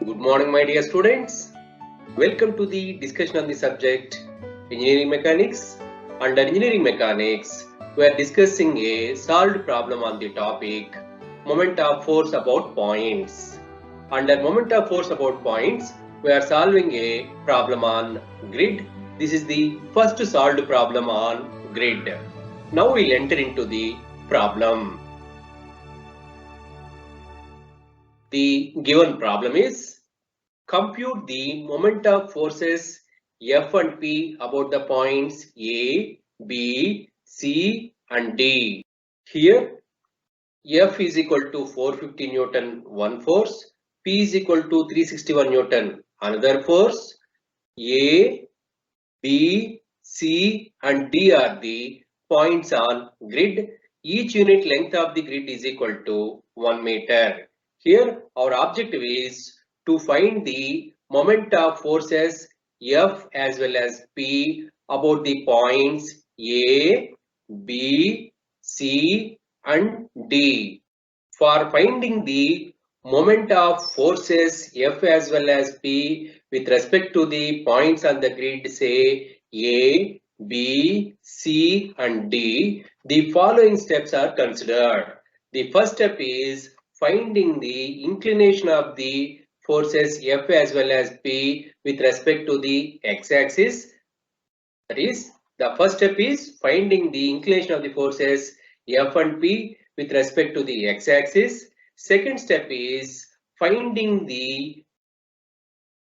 Good morning, my dear students. Welcome to the discussion on the subject Engineering Mechanics. Under Engineering Mechanics, we are discussing a solved problem on the topic Moment of Force about Points. Under Moment of Force about Points, we are solving a problem on grid. This is the first solved problem on grid. Now we'll enter into the problem. The given problem is compute the moment of forces F and P about the points A, B, C and D. Here F is equal to 450 Newton one force, P is equal to 361 Newton another force, A, B, C and D are the points on grid. Each unit length of the grid is equal to 1 meter. Here our objective is to find the moment of forces F as well as P about the points A, B, C and D. For finding the moment of forces F as well as P with respect to the points on the grid, say A, B, C and D, the following steps are considered. The first step is finding the inclination of the forces F as well as P with respect to the x-axis. That is, the first step is finding the inclination of the forces F and P with respect to the x-axis. Second step is finding the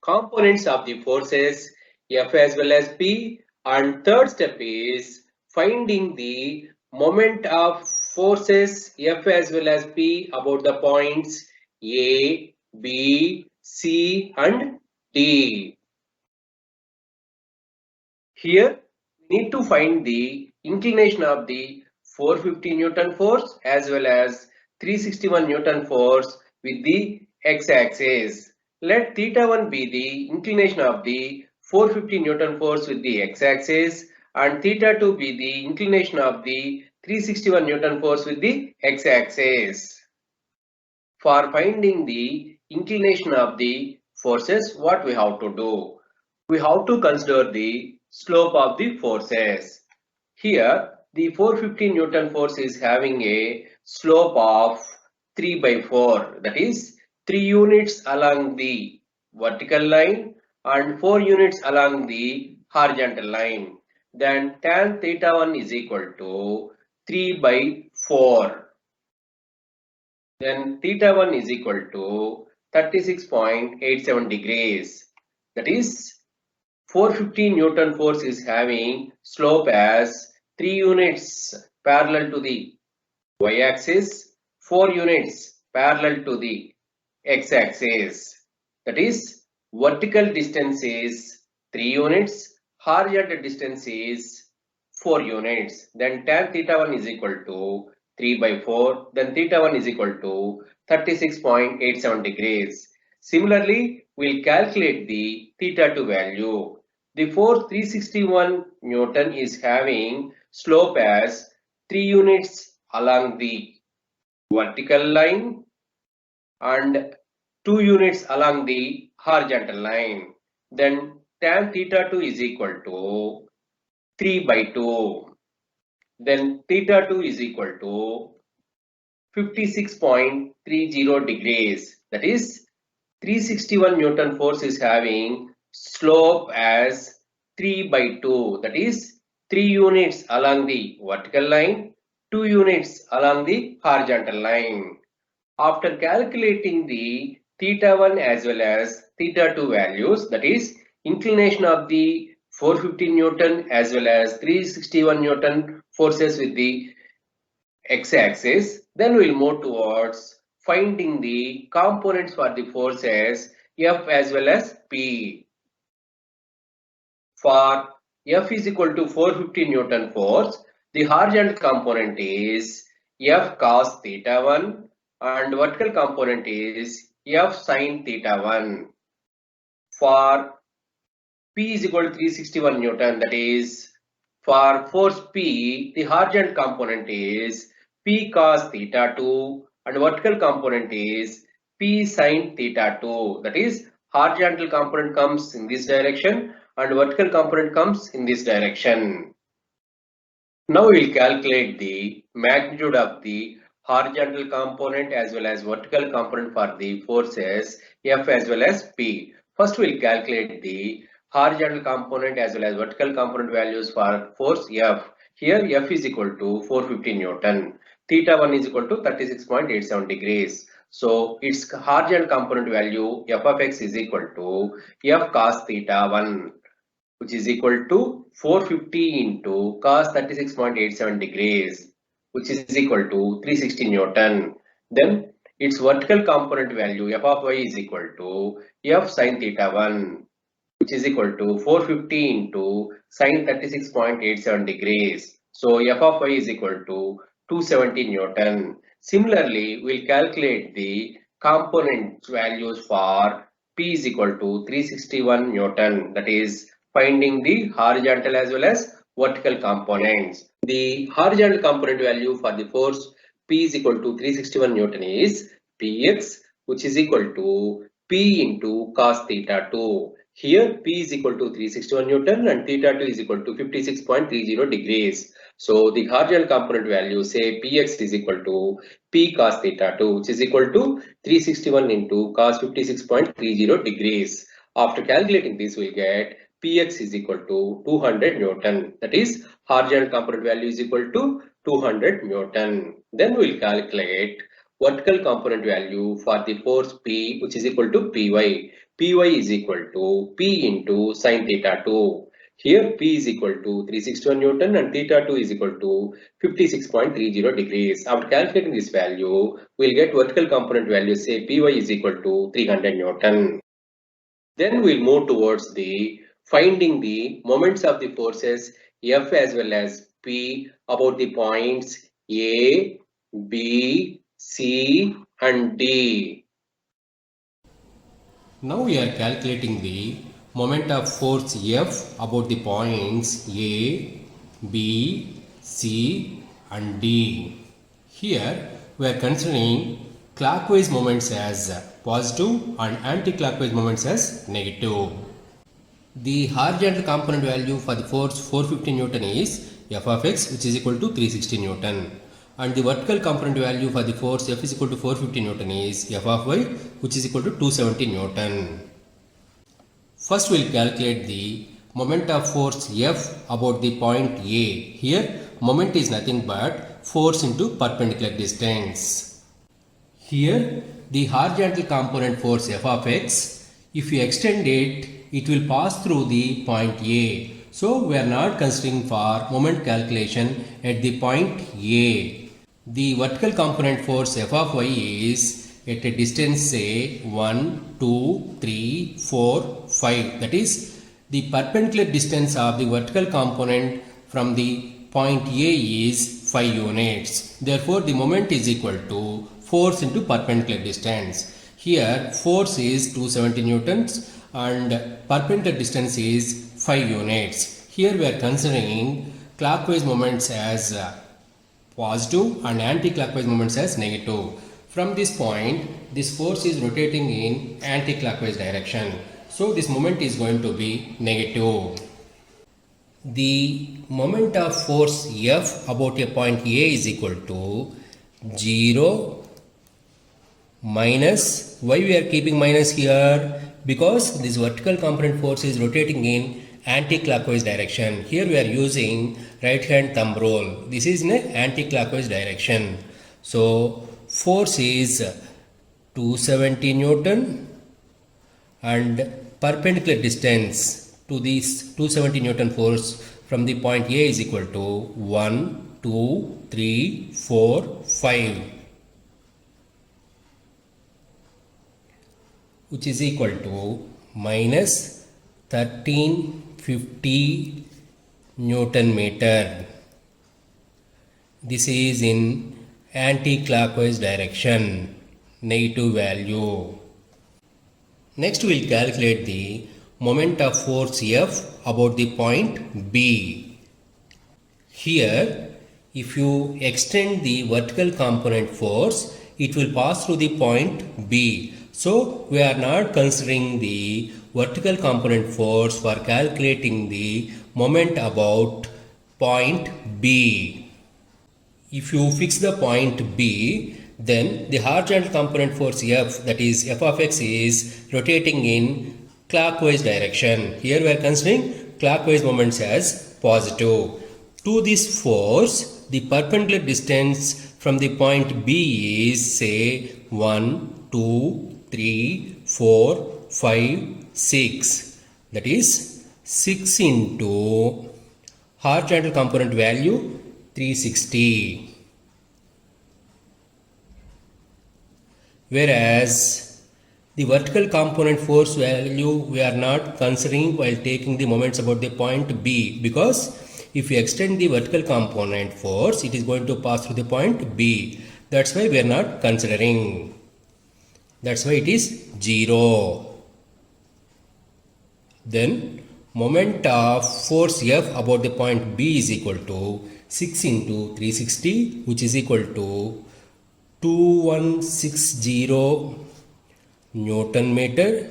components of the forces F as well as P, and third step is finding the moment of forces F as well as P about the points A, B, C and D. Here we need to find the inclination of the 450 Newton force as well as 361 Newton force with the x-axis. Let theta 1 be the inclination of the 450 Newton force with the x-axis and theta 2 be the inclination of the 361 Newton force with the x-axis. For finding the inclination of the forces, what we have to do? We have to consider the slope of the forces. Here, the 450 Newton force is having a slope of 3 by 4. That is 3 units along the vertical line and 4 units along the horizontal line. Then tan theta 1 is equal to 3 by 4. Then theta 1 is equal to 36.87 degrees. That is 450 Newton force is having slope as 3 units parallel to the y-axis, 4 units parallel to the x-axis. That is vertical distance is 3 units, horizontal distance is 4 units. Then tan theta 1 is equal to 3 by 4. Then theta 1 is equal to 36.87 degrees. Similarly, we'll calculate the theta 2 value. The force 361 Newton is having slope as 3 units along the vertical line and 2 units along the horizontal line. Then tan theta 2 is equal to 3 by 2. Then theta 2 is equal to 56.30 degrees. That is 361 Newton force is having slope as 3 by 2. That is 3 units along the vertical line, 2 units along the horizontal line. After calculating the theta 1 as well as theta 2 values, that is inclination of the 450 Newton as well as 361 Newton forces with the x-axis, then we'll move towards finding the components for the forces F as well as P. For F is equal to 450 Newton force, the horizontal component is F cos theta 1 and vertical component is F sin theta 1. For P is equal to 361 Newton, that is for force P, the horizontal component is P cos theta 2 and vertical component is P P sine theta 2. That is, horizontal component comes in this direction and vertical component comes in this direction. Now we will calculate the magnitude of the horizontal component as well as vertical component for the forces F as well as P. First we will calculate the horizontal component as well as vertical component values for force F. Here F is equal to 450 Newton. Theta 1 is equal to 36.87 degrees. So its horizontal component value F of x is equal to F cos theta 1, which is equal to 450 into cos 36.87 degrees, which is equal to 360 Newton. Then its vertical component value F of y is equal to F sin theta 1, which is equal to 450 into sin 36.87 degrees. So F of y is equal to 270 Newton. Similarly, we'll calculate the component values for P is equal to 361 Newton. That is finding the horizontal as well as vertical components. The horizontal component value for the force P is equal to 361 Newton is Px, which is equal to P into cos theta 2. Here P is equal to 361 Newton and theta 2 is equal to 56.30 degrees. So the horizontal component value, say Px is equal to P cos theta 2, which is equal to 361 into cos 56.30 degrees. After calculating this, we get Px is equal to 200 Newton. That is, horizontal component value is equal to 200 Newton. Then we will calculate vertical component value for the force P, which is equal to Py. Py is equal to P into sin theta 2. Here P is equal to 361 Newton and theta 2 is equal to 56.30 degrees. After calculating this value, we will get vertical component value, say Py is equal to 300 Newton. Then we will move towards the finding the moments of the forces F as well as P about the points A, B, C and D. Now we are calculating the moment of force F about the points A, B, C and D. Here we are considering clockwise moments as positive and anti-clockwise moments as negative. The horizontal component value for the force 450 Newton is F of x, which is equal to 360 Newton. And the vertical component value for the force F is equal to 450 Newton is F of y, which is equal to 270 Newton. First we will calculate the moment of force F about the point A. Here moment is nothing but force into perpendicular distance. Here the horizontal component force F of x, if you extend it, it will pass through the point A. So we are not considering for moment calculation at the point A. The vertical component force F of y is at a distance, say 1, 2, 3, 4, 5. That is, the perpendicular distance of the vertical component from the point A is 5 units. Therefore, the moment is equal to force into perpendicular distance. Here, force is 270 newtons and perpendicular distance is 5 units. Here we are considering clockwise moments as positive and anti-clockwise moments as negative. From this point, this force is rotating in anti-clockwise direction. So this moment is going to be negative. The moment of force F about a point A is equal to 0 minus, why we are keeping minus here? Because this vertical component force is rotating in anti-clockwise direction. Here we are using right hand thumb rule. This is in an anti-clockwise direction. So force is 270 Newton and perpendicular distance to this 270 Newton force from the point A is equal to 1, 2, 3, 4, 5, which is equal to minus 1350 Newton meter. This is in anti-clockwise direction, negative value. Next we will calculate the moment of force F about the point B. Here, if you extend the vertical component force, it will pass through the point B So we are not considering the vertical component force for calculating the moment about point B. If you fix the point B, then the horizontal component force F, that is f of x, is rotating in clockwise direction. Here we are considering clockwise moments as positive. To this force, the perpendicular distance from the point B is, say, 1, 2, 3, 4, 5, 6. That is 6 into horizontal component value 360. Whereas the vertical component force value we are not considering while taking the moments about the point B, because if we extend the vertical component force, it is going to pass through the point B. That's why we are not considering. That's why it is 0. Then moment of force F about the point B is equal to 6 into 360, which is equal to 2160 Newton meter.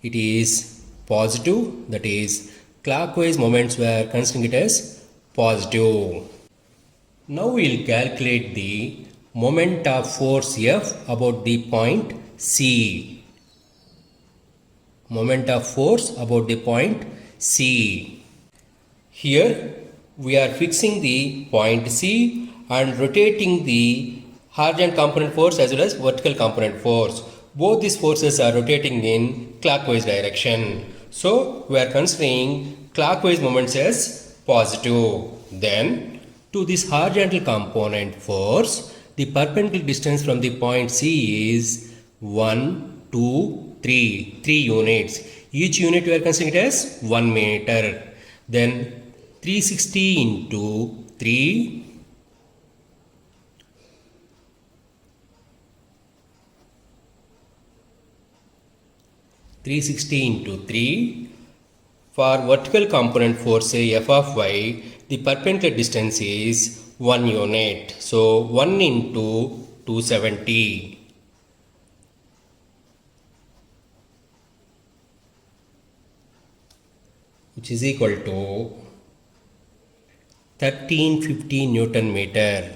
It is positive, that is clockwise moments we are considering it as positive. Now we will calculate the moment of force F about the point C. Moment of force about the point C. Here we are fixing the point C and rotating the horizontal component force as well as vertical component force. Both these forces are rotating in clockwise direction. So we are considering clockwise moments as positive. Then to this horizontal component force, the perpendicular distance from the point C is 1, 2, 3 units. Each unit we are considering it as 1 meter. Then 360 into 3. 360 into 3. For vertical component force, say f of y, the perpendicular distance is 1 unit. So 1 into 270. Which is equal to 1350 Newton meter.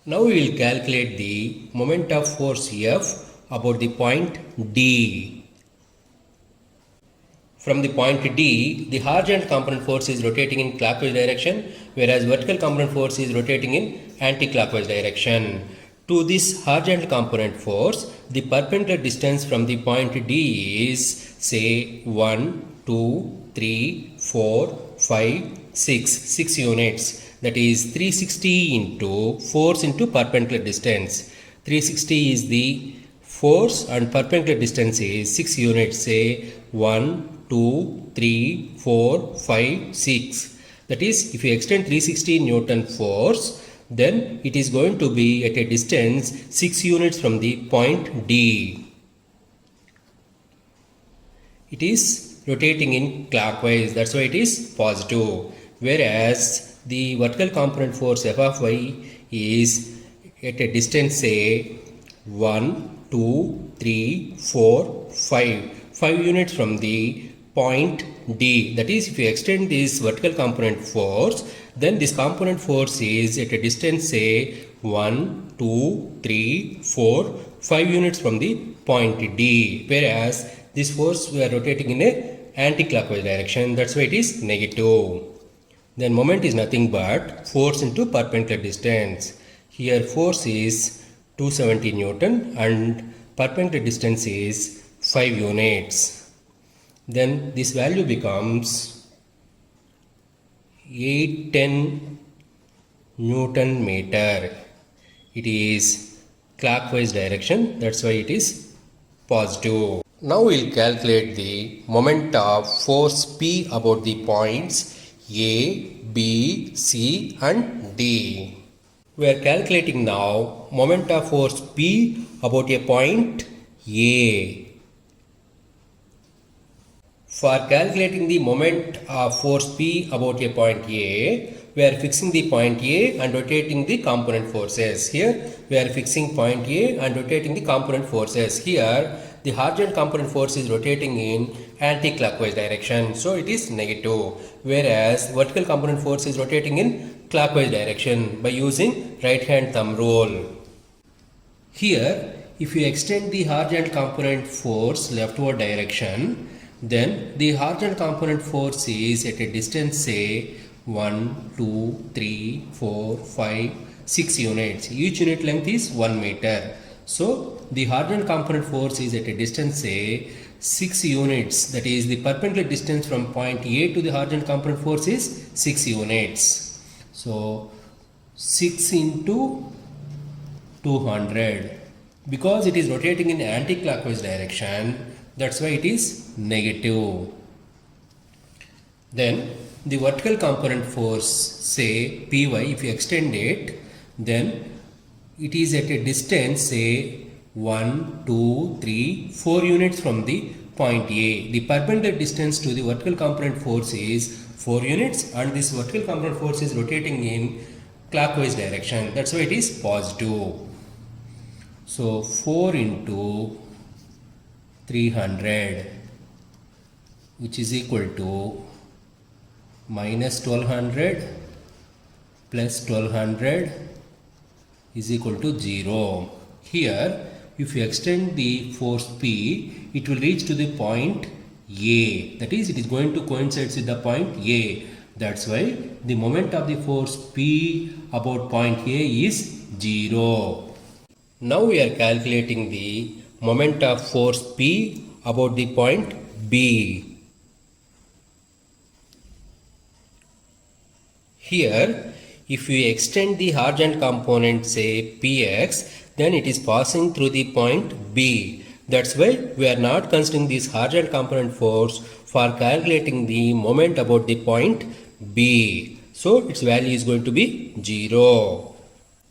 Now we will calculate the moment of force F about the point D. From the point D, the horizontal component force is rotating in clockwise direction, whereas vertical component force is rotating in anti-clockwise direction. To this horizontal component force, the perpendicular distance from the point D is, say, 1, 2, 3, 4, 5, 6 units. That is 360 into force into perpendicular distance. 360 is the force and perpendicular distance is 6 units. Say 1, 2, 3, 4, 5, 6. That is, if you extend 360 Newton force, then it is going to be at a distance 6 units from the point D. It is rotating in clockwise, that's why it is positive. Whereas the vertical component force f of y is at a distance, say 1, 2, 3, 4, 5 units from the point D. That is, if you extend this vertical component force, then this component force is at a distance, say 1, 2, 3, 4, 5 units from the point D. Whereas this force we are rotating in a anti-clockwise direction, that's why it is negative. Then moment is nothing but force into perpendicular distance. Here force is 270 Newton and perpendicular distance is 5 units. Then this value becomes 810 Newton meter. It is clockwise direction, that's why it is positive. Now we will calculate the moment of force P about the points A, B, C and D. We are calculating now moment of force P about a point A. For calculating the moment of force P about a point A, we we are fixing the point A and rotating the component forces. Here we are fixing point A and rotating the component forces. Here the horizontal component force is rotating in anti-clockwise direction, so it is negative, whereas vertical component force is rotating in clockwise direction by using right hand thumb rule. Here, if you extend the horizontal component force leftward direction, then the horizontal component force is at a distance, say 1, 2, 3, 4, 5, 6 units. Each unit length is 1 meter. So, the horizontal component force is at a distance, say 6 units. That is, the perpendicular distance from point A to the horizontal component force is 6 units. So, 6 into 200. Because it is rotating in anti-clockwise direction, that's why it is negative. Then the vertical component force, say Py, if you extend it, then it is at a distance, say 1, 2, 3, 4 units from the point A. The perpendicular distance to the vertical component force is 4 units, and this vertical component force is rotating in clockwise direction. That's why it is positive. So 4 into 300, which is equal to minus 1200 plus 1200 is equal to 0. Here, if you extend the force P, it will reach to the point A. That is, it is going to coincide with the point A. That's why the moment of the force P about point A is 0. Now we are calculating the moment of force P about the point B. Here, if we extend the horizontal component, say Px, then it is passing through the point B. That's why we are not considering this horizontal component force for calculating the moment about the point B. So its value is going to be 0.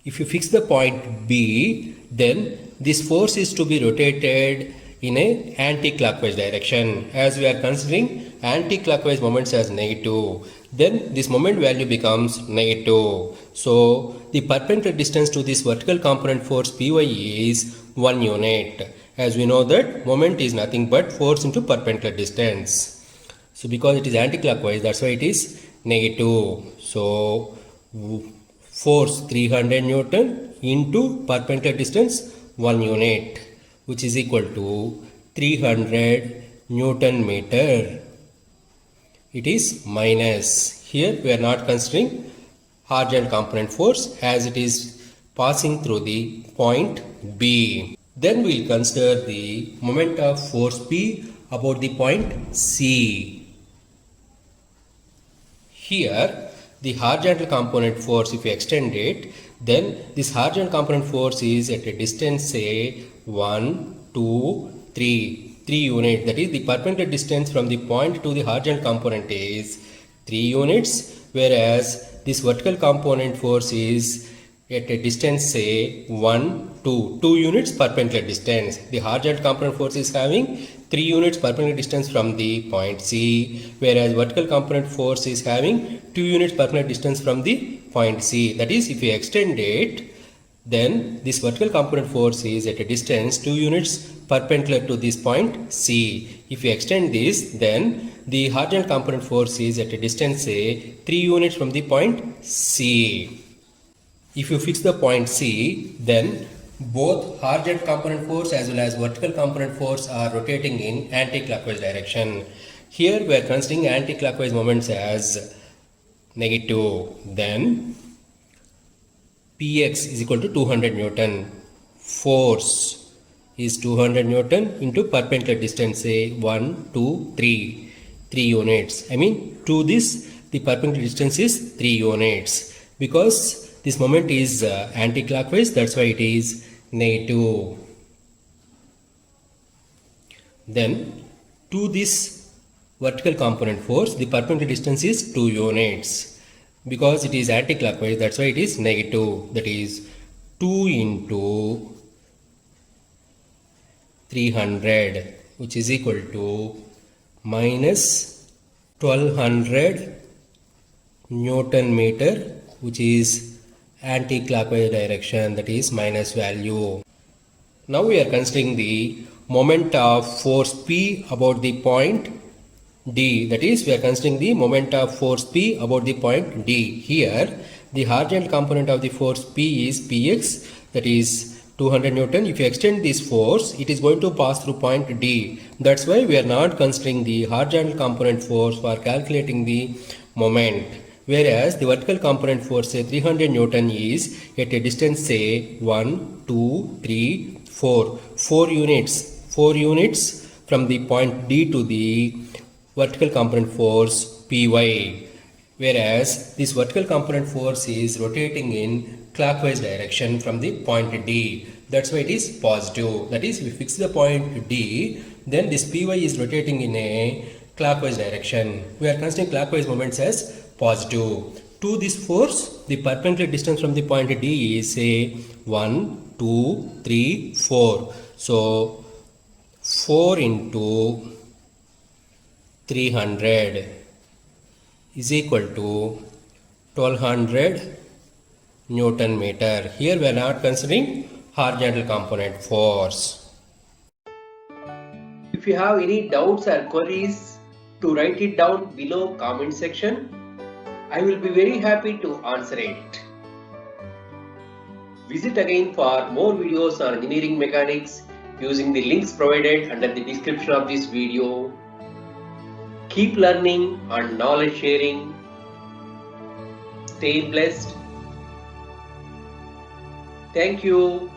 If you fix the point B, then this force is to be rotated in a anti-clockwise direction. As we are considering anti-clockwise moments as negative, then this moment value becomes negative. So the perpendicular distance to this vertical component force Py is 1 unit. As we know that moment is nothing but force into perpendicular distance. So because it is anti-clockwise, that's why it is negative. So force 300 Newton into perpendicular distance 1 unit, which is equal to 300 Newton meter. It is minus. Here we are not considering horizontal component force as it is passing through the point B. Then we will consider the moment of force P about the point C. Here the horizontal component force, if you extend it, then this horizontal component force is at a distance, say 1, 2, 3 units. That is, the perpendicular distance from the point to the horizontal component is 3 units, whereas this vertical component force is at a distance, say 1, 2 units perpendicular distance. The horizontal component force is having 3 units perpendicular distance from the point C, whereas vertical component force is having 2 units perpendicular distance from the point C. That is, if you extend it, then this vertical component force is at a distance 2 units perpendicular to this point C. If you extend this, then the horizontal component force is at a distance, say 3 units from the point C. If you fix the point C, then both horizontal component force as well as vertical component force are rotating in anti-clockwise direction. Here we are considering anti-clockwise moments as negative. Then Px is equal to 200 Newton. Force is 200 Newton into perpendicular distance, say 1, 2, 3 units. I mean, to this the perpendicular distance is 3 units. Because this moment is anti-clockwise, that's why it is negative. Then to this vertical component force, the perpendicular distance is 2 units. Because it is anti-clockwise, that's why it is negative. That is 2 into 300, which is equal to minus 1200 Newton meter, which is anti-clockwise direction, that is minus value. Now we are considering the moment of force P about the point D, that is we are considering the moment of force P about the point D. Here the horizontal component of the force P is Px, that is 200 Newton. If you extend this force, it is going to pass through point D. That's why we are not considering the horizontal component force for calculating the moment. Whereas the vertical component force, say 300 Newton, is at a distance, say 1, 2, 3, 4. 4 units. 4 units from the point D to the vertical component force Py. Whereas this vertical component force is rotating in clockwise direction from the point D. That's why it is positive. That is, we fix the point D, then this Py is rotating in a clockwise direction. We are considering clockwise moments as positive. To this force, the perpendicular distance from the point D is, say, 1, 2, 3, 4. So 4 into 300 is equal to 1200 Newton meter. Here we are not considering horizontal component force. If you have any doubts or queries, to write it down below comment section. I will be very happy to answer it. Visit again for more videos on engineering mechanics using the links provided under the description of this video. Keep learning and knowledge sharing. Stay blessed. Thank you.